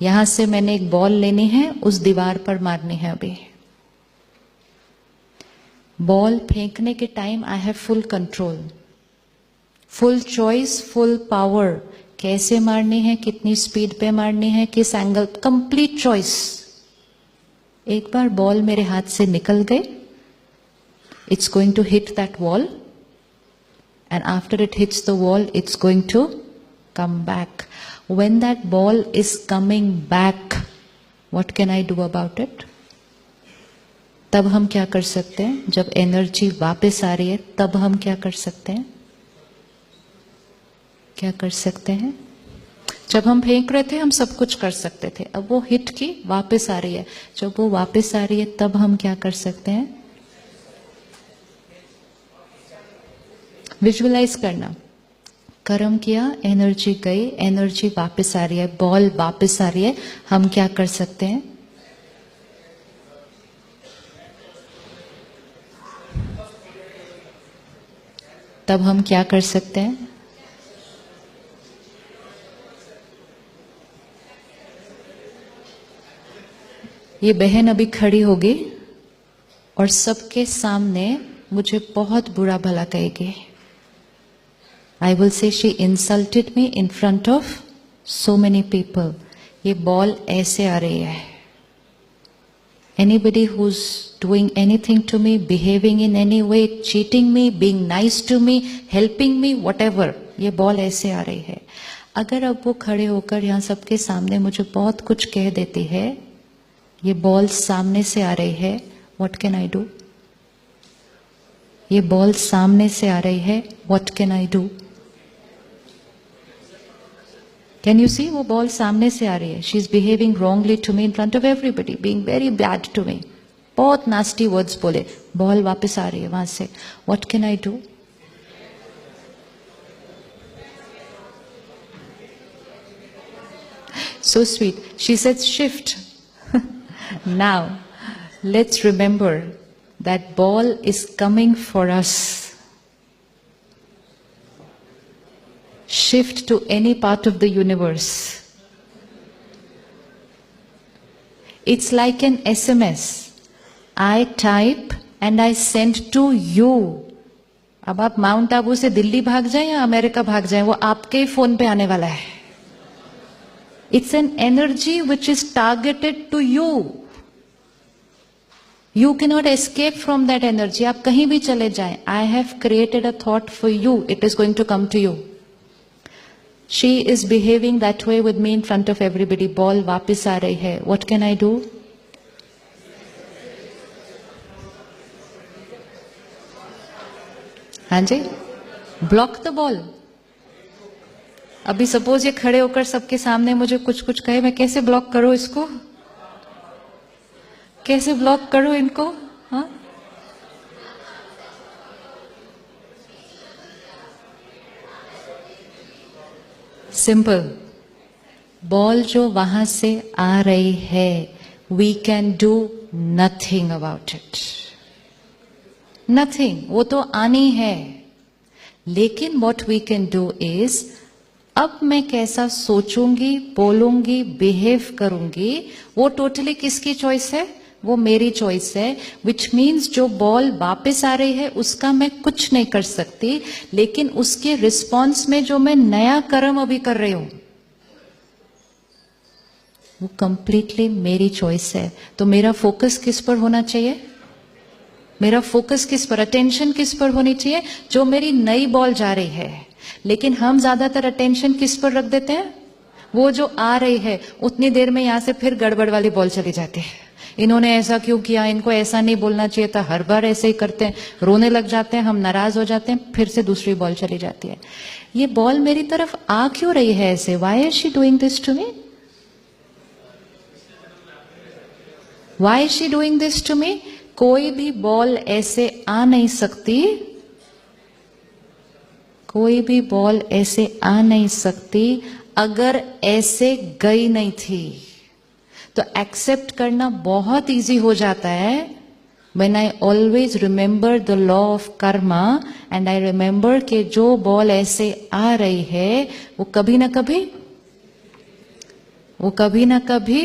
यहां से मैंने एक बॉल लेनी है, उस दीवार पर मारनी है। अभी बॉल फेंकने के time I have full control, full choice, full power. कैसे मारनी है, कितनी स्पीड पे मारनी है, किस एंगल, कंप्लीट चॉइस। एक बार बॉल मेरे हाथ से निकल गई, it's going to hit that wall, and after it hits the wall, it's going to come back. When that ball is coming back, what can I do about it? तब हम क्या कर सकते हैं? जब एनर्जी वापस आ रही है, तब हम क्या कर सकते हैं? क्या कर सकते हैं? जब हम फेंक रहे थे, हम सब कुछ कर सकते थे। अब वो हिट की वापस आ रही है, जब वो वापस आ रही है, तब हम क्या कर सकते हैं? विजुअलाइज करना। कर्म किया, एनर्जी गई, एनर्जी वापस आ रही है, बॉल वापस आ रही है, हम क्या कर सकते हैं? तब हम क्या कर सकते हैं? ये बहन अभी खड़ी होगी और सबके सामने मुझे बहुत बुरा भला कहेगी। I will say she insulted me in front of so many people. ये बॉल ऐसे आ रही है। Anybody who's doing anything to me, behaving in any way, cheating me, being nice to me, helping me, whatever, ये ball ऐसे आ रही है। अगर अब वो खड़े होकर यहाँ सबके सामने मुझे बहुत कुछ कह देती है, ये बॉल सामने से आ रही है, what can I do? ये बॉल सामने से आ रही है, what can I do? Can you see? वो बॉल सामने से आ रही है। She is behaving wrongly to me in front of everybody, being very bad to me. बहुत nasty words बोले, बॉल वापस आ रही है वहां से। What can I do? So sweet. She said shift. Now, let's remember that ball is coming for us. Shift to any part of the universe. It's like an SMS. I type and I send to you. अब आप mount Abu से दिल्ली भाग जाएं या America भाग जाएं, वो आपके ही फोन पे आने वाला है। It's an energy which is targeted to you. You cannot escape from that energy. आप कहीं भी चले जाएं, I have created a thought for you. It is going to come to you. She is behaving that way with me in front of everybody. Ball वापस आ रही है. What can I do? हाँ जी, block the ball. अभी suppose ये खड़े होकर सबके सामने मुझे कुछ कुछ कहे, मैं कैसे ब्लॉक करूं इसको? कैसे ब्लॉक करूं इनको? हाँ, सिंपल। बॉल जो वहां से आ रही है, we can do nothing about it, nothing. वो तो आनी है, लेकिन what we can do is, अब मैं कैसा सोचूंगी, बोलूंगी, बिहेव करूंगी, वो टोटली किसकी चॉइस है? वो मेरी चॉइस है। विच मीन्स जो बॉल वापस आ रही है उसका मैं कुछ नहीं कर सकती, लेकिन उसके रिस्पॉन्स में जो मैं नया कर्म अभी कर रही हूं, वो कंप्लीटली मेरी चॉइस है। तो मेरा फोकस किस पर होना चाहिए? मेरा फोकस किस पर, अटेंशन किस पर होनी चाहिए? जो मेरी नई बॉल जा रही है। लेकिन हम ज्यादातर अटेंशन किस पर रख देते हैं? वो जो आ रही है, उतनी देर में यहां से फिर गड़बड़ वाली बॉल चली जाती है। इन्होंने ऐसा क्यों किया, इनको ऐसा नहीं बोलना चाहिए था, हर बार ऐसे ही करते हैं, रोने लग जाते हैं, हम नाराज हो जाते हैं, फिर से दूसरी बॉल चली जाती है। ये बॉल मेरी तरफ आ क्यों रही है ऐसे? Why is she doing this to me? Why is she doing this to me? कोई भी बॉल ऐसे आ नहीं सकती, कोई भी बॉल ऐसे आ नहीं सकती अगर ऐसे गई नहीं थी। तो एक्सेप्ट करना बहुत इजी हो जाता है when I always remember the law of karma and I remember कि जो बॉल ऐसे आ रही है वो कभी ना कभी वो कभी ना कभी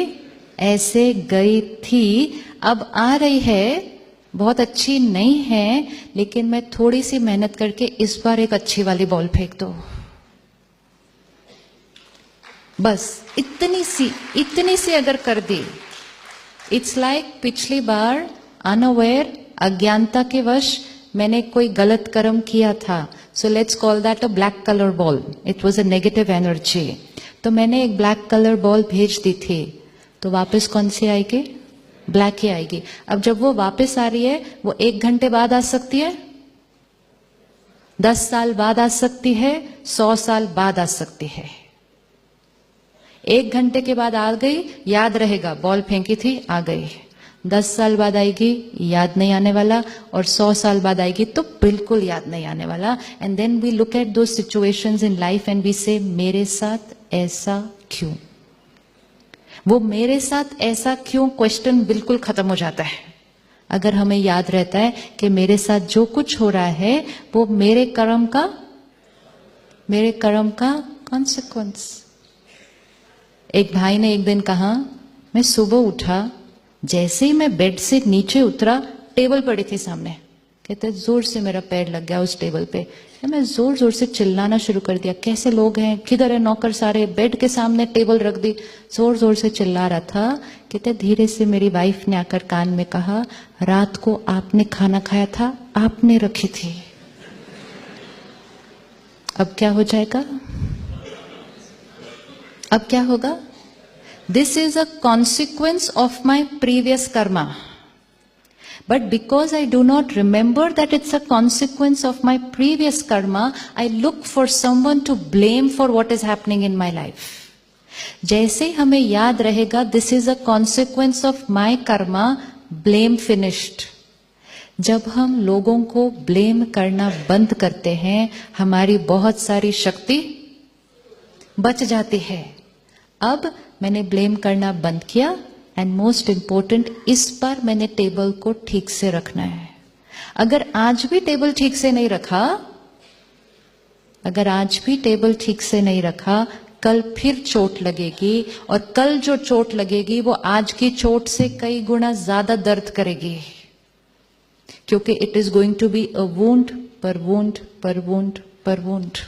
ऐसे गई थी, अब आ रही है, बहुत अच्छी नहीं है, लेकिन मैं थोड़ी सी मेहनत करके इस बार एक अच्छी वाली बॉल फेंक दो, बस इतनी सी अगर कर दी। इट्स लाइक पिछली बार अनअवेयर, अज्ञानता के वश मैंने कोई गलत कर्म किया था, so let's call that a black colour ball, it was a negative energy. तो मैंने एक ब्लैक कलर बॉल भेज दी थी, तो वापस कौन सी आएगी? ब्लैक ही आएगी। अब जब वो वापस आ रही है, वो 1 घंटे बाद आ सकती है, 10 साल बाद आ सकती है, 100 साल बाद आ सकती है। 1 घंटे के बाद आ गई, याद रहेगा, बॉल फेंकी थी, आ गई। 10 साल बाद आएगी, याद नहीं आने वाला, और 100 साल बाद आएगी तो बिल्कुल याद नहीं आने वाला। And then we look at those situations in life and we say मेरे साथ ऐसा क्यों? वो मेरे साथ ऐसा क्यों क्वेश्चन बिल्कुल खत्म हो जाता है अगर हमें याद रहता है कि मेरे साथ जो कुछ हो रहा है वो मेरे कर्म का कॉन्सिक्वेंस। एक भाई ने एक दिन कहा, मैं सुबह उठा, जैसे ही मैं बेड से नीचे उतरा, टेबल पड़ी थी सामने, कहते जोर से मेरा पैर लग गया उस टेबल पे, मैं जोर जोर से चिल्लाना शुरू कर दिया, कैसे लोग हैं, किधर है नौकर सारे, बेड के सामने टेबल रख दी, जोर जोर से चिल्ला रहा था। कहते धीरे से मेरी वाइफ ने आकर कान में कहा, रात को आपने खाना खाया था, आपने रखी थी। अब क्या हो जाएगा? अब क्या होगा? This is a consequence of my previous Karma, but because I do not remember that it's a consequence of my previous karma, I look for someone to blame for what is happening in my life. जैसे हमें याद रहेगा this is a consequence of my karma, blame finished. जब हम लोगों को blame करना बंद करते हैं, हमारी बहुत सारी शक्ति बच जाती है। अब मैंने ब्लेम करना बंद किया, एंड मोस्ट इंपॉर्टेंट, इस पर मैंने टेबल को ठीक से रखना है। अगर आज भी टेबल ठीक से नहीं रखा, कल फिर चोट लगेगी, और कल जो चोट लगेगी वो आज की चोट से कई गुना ज्यादा दर्द करेगी, क्योंकि it is going to be a wound पर वुंड पर वुंड पर वुंड।